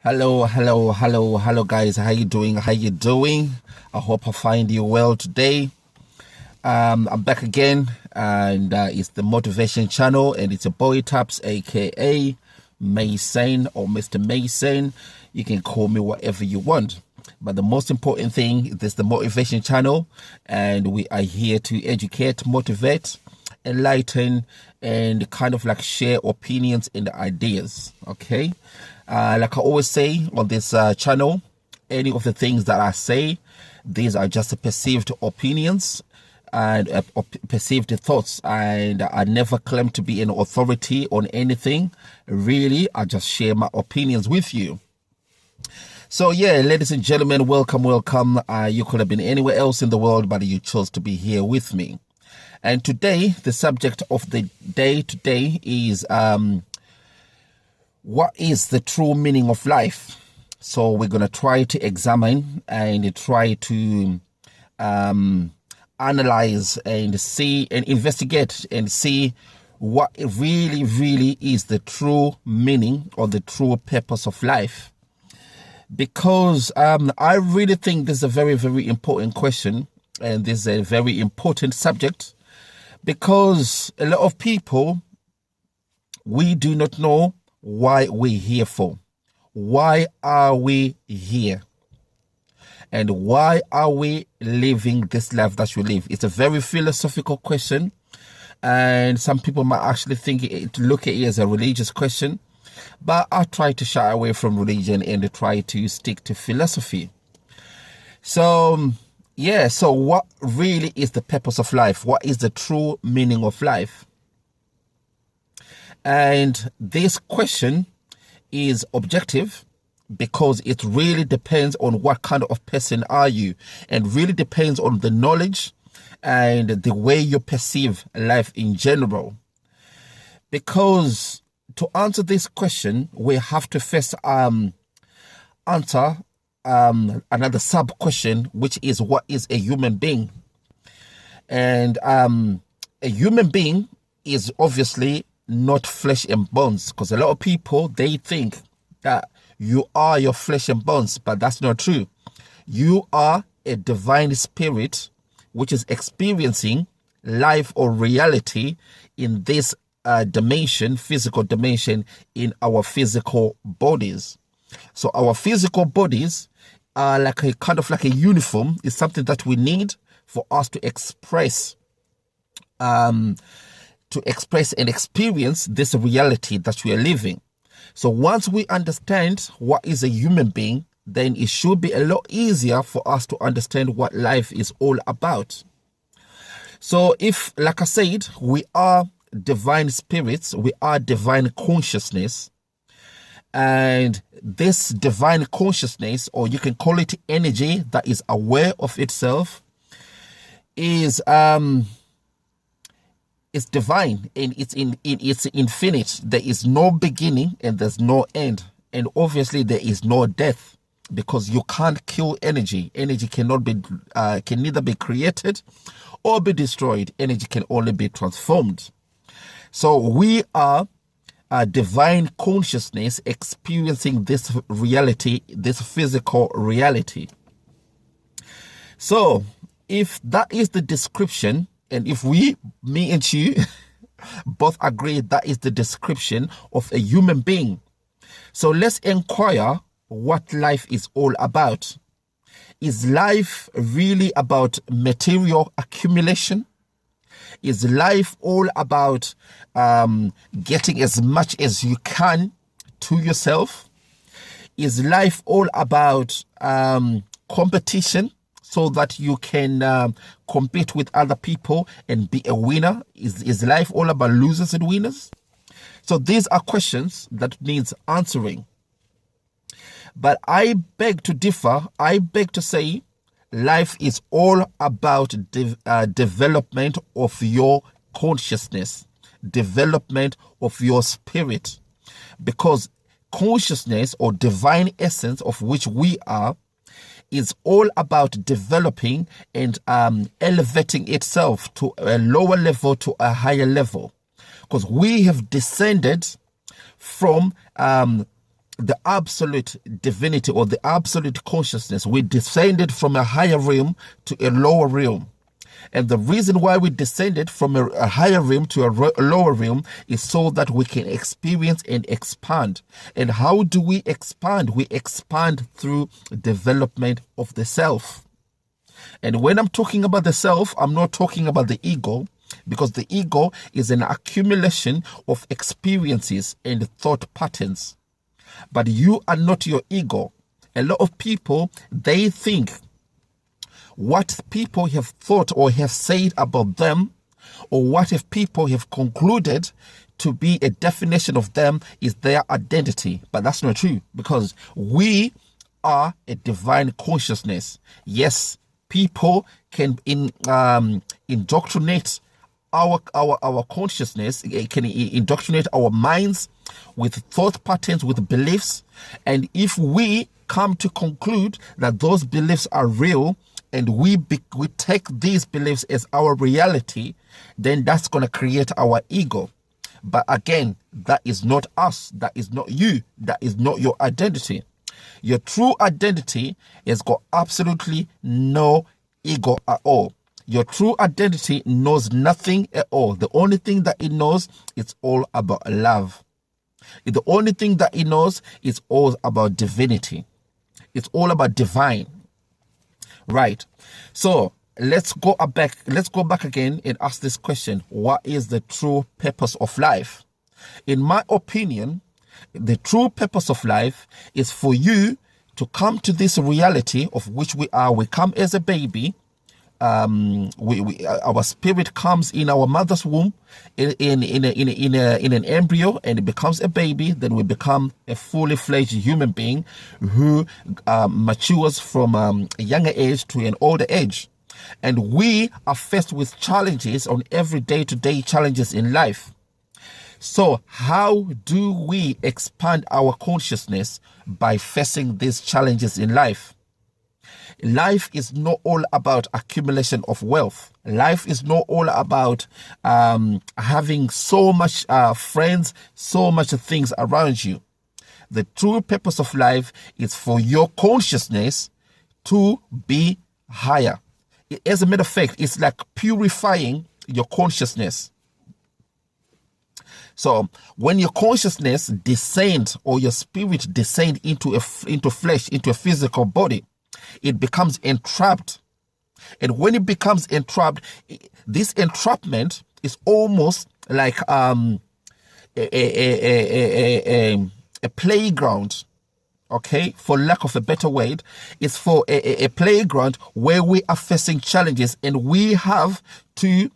Hello, guys. How you doing? I hope I find you well today. I'm back again, and it's the Motivation Channel, and it's a boy Taps, aka Mason or Mr. Mason. You can call me whatever you want. But the most important thing is this the Motivation Channel, and we are here to educate, motivate, enlighten, and kind of like share opinions and ideas. Okay, like I always say on this channel, any of the things that I say, these are just perceived opinions and perceived thoughts, and I never claim to be an authority on anything. Really, I just share my opinions with you. So yeah, ladies and gentlemen, welcome. You could have been anywhere else in the world, but you chose to be here with me. And today, the subject of the day today is what is the true meaning of life? So we're going to try to examine and try to analyze and see and investigate and see what really is the true meaning or the true purpose of life. Because I really think this is a very important question, and this is a very important subject, because a lot of people, we do not know why we're here for. Why are we here? And why are we living this life that we live? It's a very philosophical question, and some people might actually look at it as a religious question, but I try to shy away from religion and try to stick to philosophy. So yeah, so what really is the purpose of life? What is the true meaning of life? And this question is objective because it really depends on what kind of person are you, and really depends on the knowledge and the way you perceive life in general. Because to answer this question, we have to first answer another sub question, which is what is a human being? And a human being is obviously not flesh and bones, because a lot of people, they think that you are your flesh and bones, but that's not true. You are a divine spirit which is experiencing life or reality in this dimension, physical dimension, in our physical bodies. So our physical bodies are like a kind of like a uniform. It's something that we need for us to express and experience this reality that we are living. So once we understand what is a human being, then it should be a lot easier for us to understand what life is all about. So if, like I said, we are divine spirits, we are divine consciousness, and this divine consciousness, or you can call it energy that is aware of itself, is it's divine, and it's infinite. There is no beginning and there's no end, and obviously there is no death, because you can't kill energy. Energy cannot be can neither be created or be destroyed. Energy can only be transformed. So we are a divine consciousness experiencing this reality, this physical reality. So if that is the description, and if me and you both agree that is the description of a human being, so let's inquire what life is all about. Is life really about material accumulation? Is life all about getting as much as you can to yourself? Is life all about competition, so that you can compete with other people and be a winner? Is life all about losers and winners? So these are questions that needs answering. But I beg to differ. I beg to say life is all about development of your consciousness, development of your spirit. Because consciousness, or divine essence, of which we are, is all about developing and elevating itself to a lower level to a higher level. Because we have descended from the absolute divinity or the absolute consciousness. We descended from a higher realm to a lower realm. And the reason why we descended from a higher realm to a lower realm is so that we can experience and expand. And how do we expand? We expand through development of the self. And when I'm talking about the self, I'm not talking about the ego, because the ego is an accumulation of experiences and thought patterns. But you are not your ego. A lot of people, they think what people have thought or have said about them, or what if people have concluded to be a definition of them, is their identity. But that's not true, because we are a divine consciousness. Yes, people can indoctrinate our consciousness, it can indoctrinate our minds with thought patterns, with beliefs. And if we come to conclude that those beliefs are real, and we take these beliefs as our reality, then that's going to create our ego. But again, that is not us. That is not you. That is not your identity. Your true identity has got absolutely no ego at all. Your true identity knows nothing at all. The only thing that it knows is all about love. The only thing that it knows is all about divinity. It's all about divine. Right. So let's go back again and ask this question. What is the true purpose of life? In my opinion, the true purpose of life is for you to come to this reality of which we are. We come as a baby. Our spirit comes in our mother's womb in an embryo, and it becomes a baby. Then we become a fully fledged human being who matures from a younger age to an older age. And we are faced with challenges on every day-to-day challenges in life. So how do we expand our consciousness? By facing these challenges in life. Life is not all about accumulation of wealth. Life is not all about having so much friends, so much things around you. The true purpose of life is for your consciousness to be higher. As a matter of fact, it's like purifying your consciousness. So when your consciousness descends, or your spirit descends into flesh, into a physical body, it becomes entrapped. And when it becomes entrapped, this entrapment is almost like a playground. Okay, for lack of a better word, it's for a playground where we are facing challenges, and we have to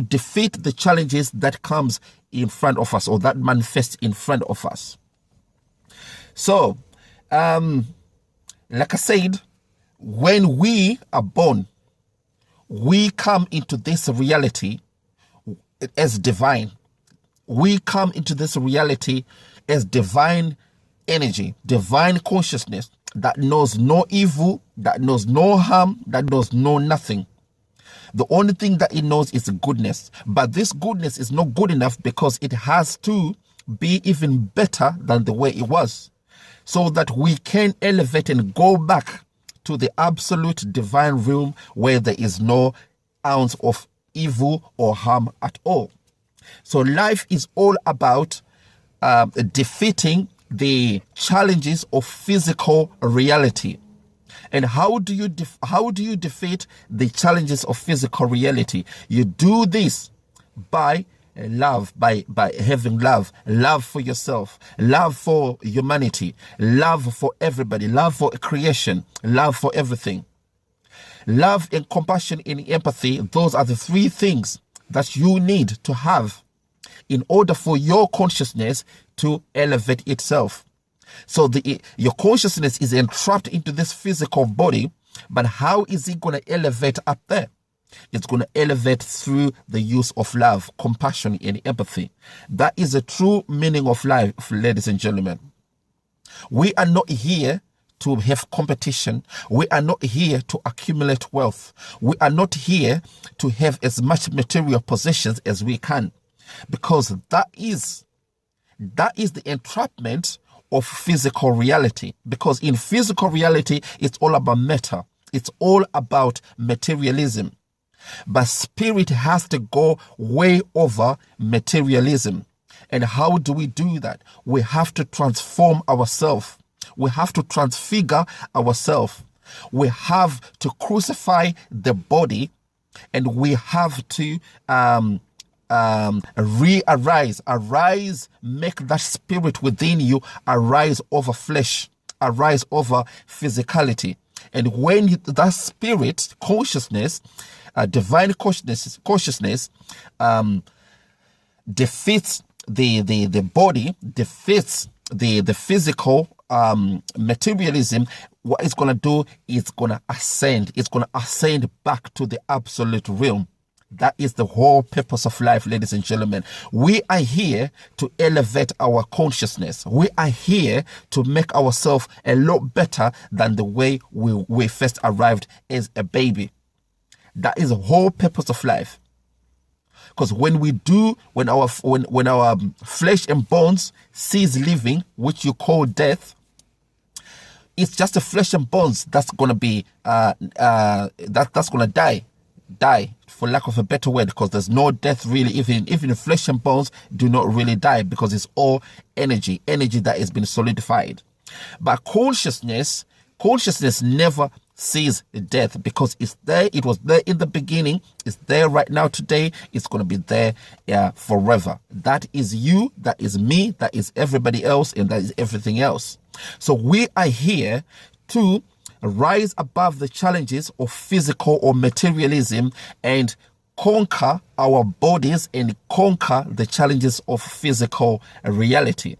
defeat the challenges that comes in front of us, or that manifest in front of us. So, like I said, when we are born, we come into this reality as divine. We come into this reality as divine energy, divine consciousness that knows no evil, that knows no harm, that knows no nothing. The only thing that it knows is goodness. But this goodness is not good enough, because it has to be even better than the way it was, so that we can elevate and go back to the absolute divine realm where there is no ounce of evil or harm at all. So life is all about defeating the challenges of physical reality. And how do you defeat the challenges of physical reality? You do this by love, by having love for yourself, love for humanity, love for everybody, love for creation, love for everything. Love and compassion and empathy, those are the three things that you need to have in order for your consciousness to elevate itself. So your consciousness is entrapped into this physical body, but how is it going to elevate up there? It's going to elevate through the use of love, compassion, and empathy. That is the true meaning of life, ladies and gentlemen. We are not here to have competition. We are not here to accumulate wealth. We are not here to have as much material possessions as we can, because that is That is the entrapment of physical reality, because in physical reality, it's all about matter. It's all about materialism. But spirit has to go way over materialism. And how do we do that? We have to transform ourselves. We have to transfigure ourselves. We have to crucify the body, and we have to arise, make that spirit within you arise over flesh, arise over physicality. And when that spirit consciousness, divine consciousness defeats the body, defeats the physical materialism, what it's going to do is going to ascend. It's going to ascend back to the absolute realm. That is the whole purpose of life, ladies and gentlemen. We are here to elevate our consciousness. We are here to make ourselves a lot better than the way we first arrived as a baby. That is the whole purpose of life. Because when our flesh and bones cease living, which you call death, it's just the flesh and bones that's gonna be that's gonna die, for lack of a better word, because there's no death really. Even flesh and bones do not really die, because it's all energy that has been solidified. But consciousness never sees death, because it's there. It was there in the beginning, it's there right now today, it's going to be there forever. That is you, that is me, that is everybody else, and that is everything else. So we are here to rise above the challenges of physical or materialism and conquer our bodies and conquer the challenges of physical reality.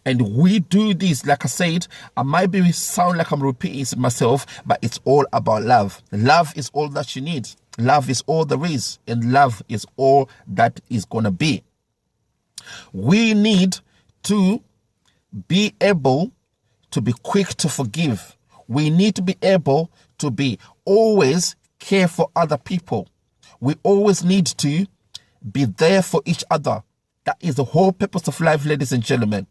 And we do this, like I said, I might sound like I'm repeating myself, but it's all about love. Love is all that you need. Love is all there is, and love is all that is going to be. We need to be able to be quick to forgive. We need to be able to be always care for other people. We always need to be there for each other. That is the whole purpose of life, ladies and gentlemen.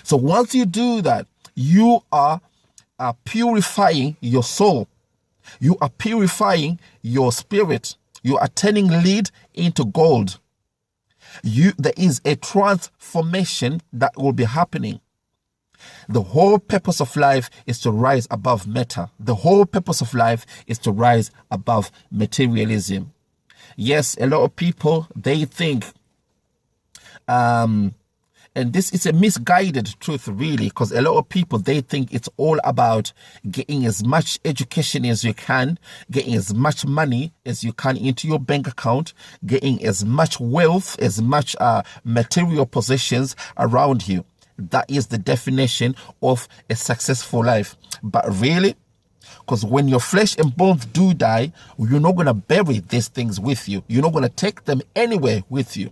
So once you do that, you are purifying your soul. You are purifying your spirit. You are turning lead into gold. There is a transformation that will be happening. The whole purpose of life is to rise above matter. The whole purpose of life is to rise above materialism. Yes, a lot of people, they think, and this is a misguided truth really, because a lot of people, they think it's all about getting as much education as you can, getting as much money as you can into your bank account, getting as much wealth, as much material possessions around you. That is the definition of a successful life. But really, because when your flesh and bones do die, you're not going to bury these things with you. You're not going to take them anywhere with you.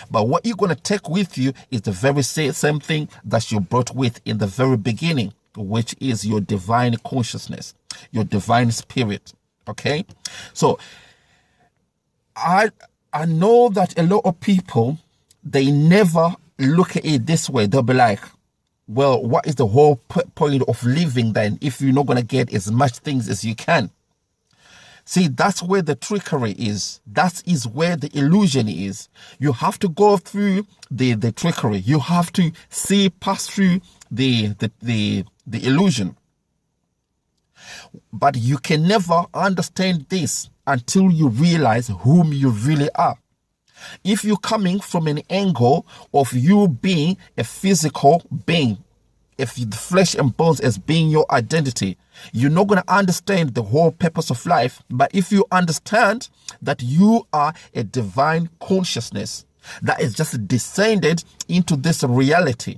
But what you're going to take with you is the very same thing that you brought with in the very beginning, which is your divine consciousness, your divine spirit. Okay? So I know that a lot of people, they never look at it this way. They'll be like, well, what is the whole point of living then if you're not going to get as much things as you can? See, that's where the trickery is. That is where the illusion is. You have to go through the trickery. You have to pass through the illusion. But you can never understand this until you realize whom you really are. If you're coming from an angle of you being a physical being, if the flesh and bones as being your identity, you're not going to understand the whole purpose of life. But if you understand that you are a divine consciousness that is just descended into this reality,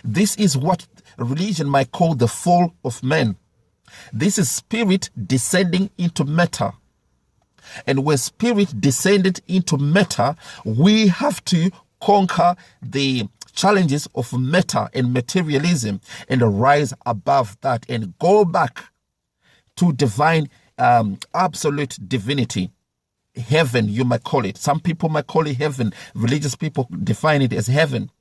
this is what religion might call the fall of man. This is spirit descending into matter. And when spirit descended into matter, we have to conquer the challenges of matter and materialism and rise above that and go back to divine, absolute divinity. Heaven, you might call it. Some people might call it heaven. Religious people define it as heaven.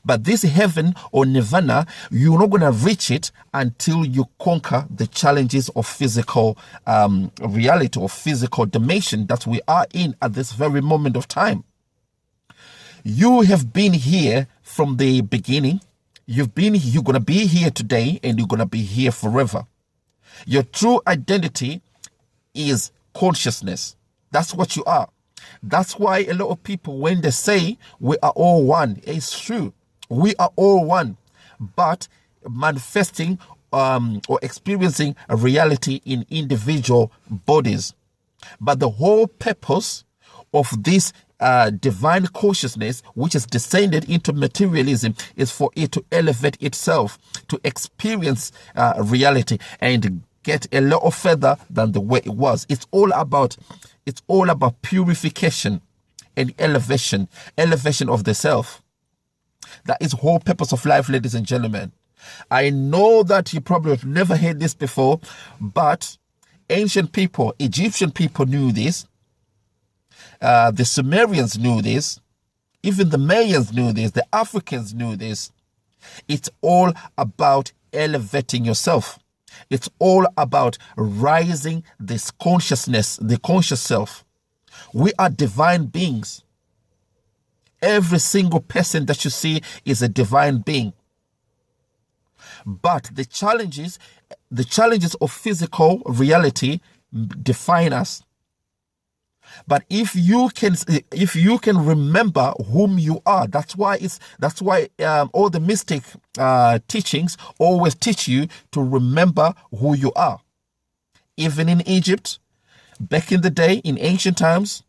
But this heaven or nirvana, you're not going to reach it until you conquer the challenges of physical reality or physical dimension that we are in at this very moment of time. You have been here from the beginning. You're going to be here today, and you're going to be here forever. Your true identity is consciousness. That's what you are. That's why a lot of people, when they say we are all one, it's true. We are all one, but manifesting or experiencing a reality in individual bodies. But the whole purpose of this divine consciousness, which is descended into materialism, is for it to elevate itself, to experience reality and get a lot further than the way it was. It's all about purification and elevation of the self. That is the whole purpose of life, ladies and gentlemen. I know that you probably have never heard this before, but ancient people, Egyptian people knew this. The Sumerians knew this. Even the Mayans knew this. The Africans knew this. It's all about elevating yourself. It's all about rising this consciousness, the conscious self. We are divine beings. Every single person that you see is a divine being. But the challenges of physical reality define us. But if you can remember whom you are, that's why all the mystic teachings always teach you to remember who you are. Even in Egypt, back in the day, in ancient times,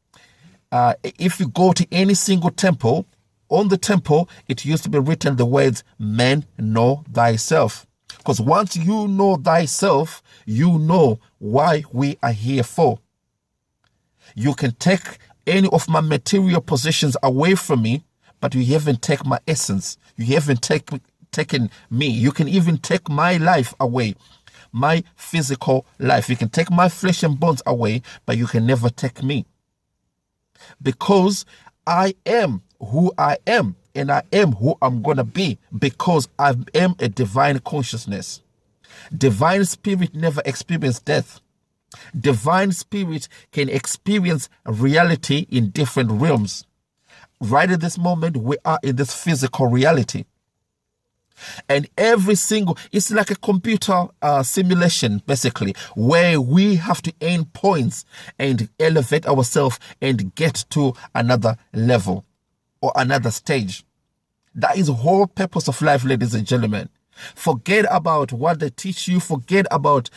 if you go to any single temple, on the temple it used to be written the words, "Man, know thyself." Because once you know thyself, you know why we are here for. You can take any of my material possessions away from me, but you haven't taken my essence. You haven't taken me. You can even take my life away, my physical life. You can take my flesh and bones away, but you can never take me. Because I am who I am, and I am who I'm going to be, because I am a divine consciousness. Divine spirit never experienced death. Divine spirit can experience reality in different realms. Right at this moment, we are in this physical reality. And it's like a computer simulation, basically, where we have to aim points and elevate ourselves and get to another level or another stage. That is the whole purpose of life, ladies and gentlemen. Forget about what they teach you. Forget about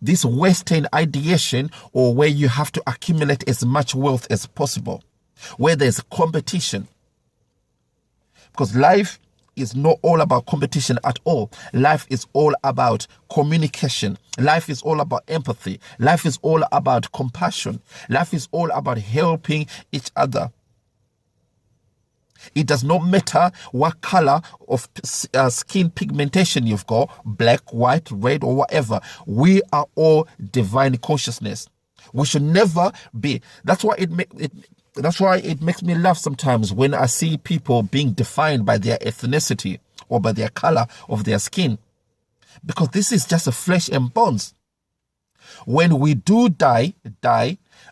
this Western ideation, or where you have to accumulate as much wealth as possible, where there's competition. Because life is not all about competition at all. Life is all about communication. Life is all about empathy. Life is all about compassion. Life is all about helping each other. It does not matter what color of skin pigmentation you've got, black, white, red, or whatever. We are all divine consciousness. We should never be. That's why it makes me laugh sometimes when I see people being defined by their ethnicity or by their color of their skin. Because this is just a flesh and bones. When we do die,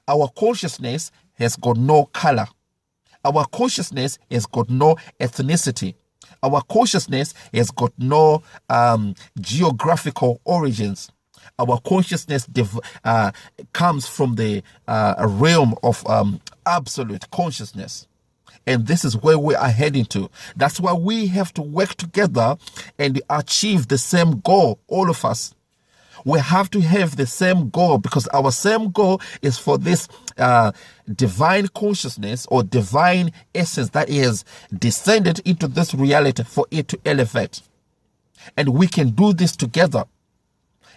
our consciousness has got no color. Our consciousness has got no ethnicity. Our consciousness has got no geographical origins. Our consciousness comes from the realm of absolute consciousness. And this is where we are heading to. That's why we have to work together and achieve the same goal, all of us. We have to have the same goal, because our same goal is for this divine consciousness or divine essence that is descended into this reality, for it to elevate. And we can do this together.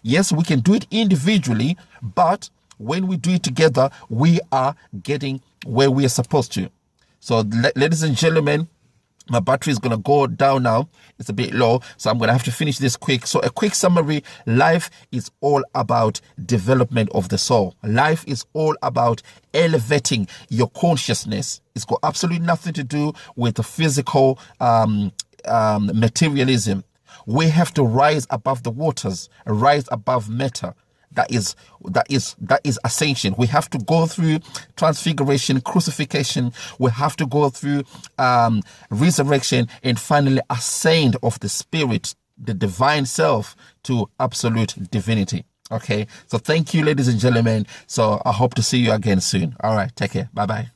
Yes, we can do it individually, but when we do it together, we are getting where we are supposed to. So, ladies and gentlemen, My battery is going to go down now. It's a bit low, so I'm going to have to finish this quick. So a quick summary: life is all about development of the soul. Life is all about elevating your consciousness. It's got absolutely nothing to do with the physical materialism. We have to rise above the waters, rise above matter. That is ascension. We have to go through transfiguration, crucifixion. We have to go through resurrection, and finally ascend of the spirit, the divine self, to absolute divinity. Okay, so thank you, ladies and gentlemen. So I hope to see you again soon. All right, take care. Bye bye.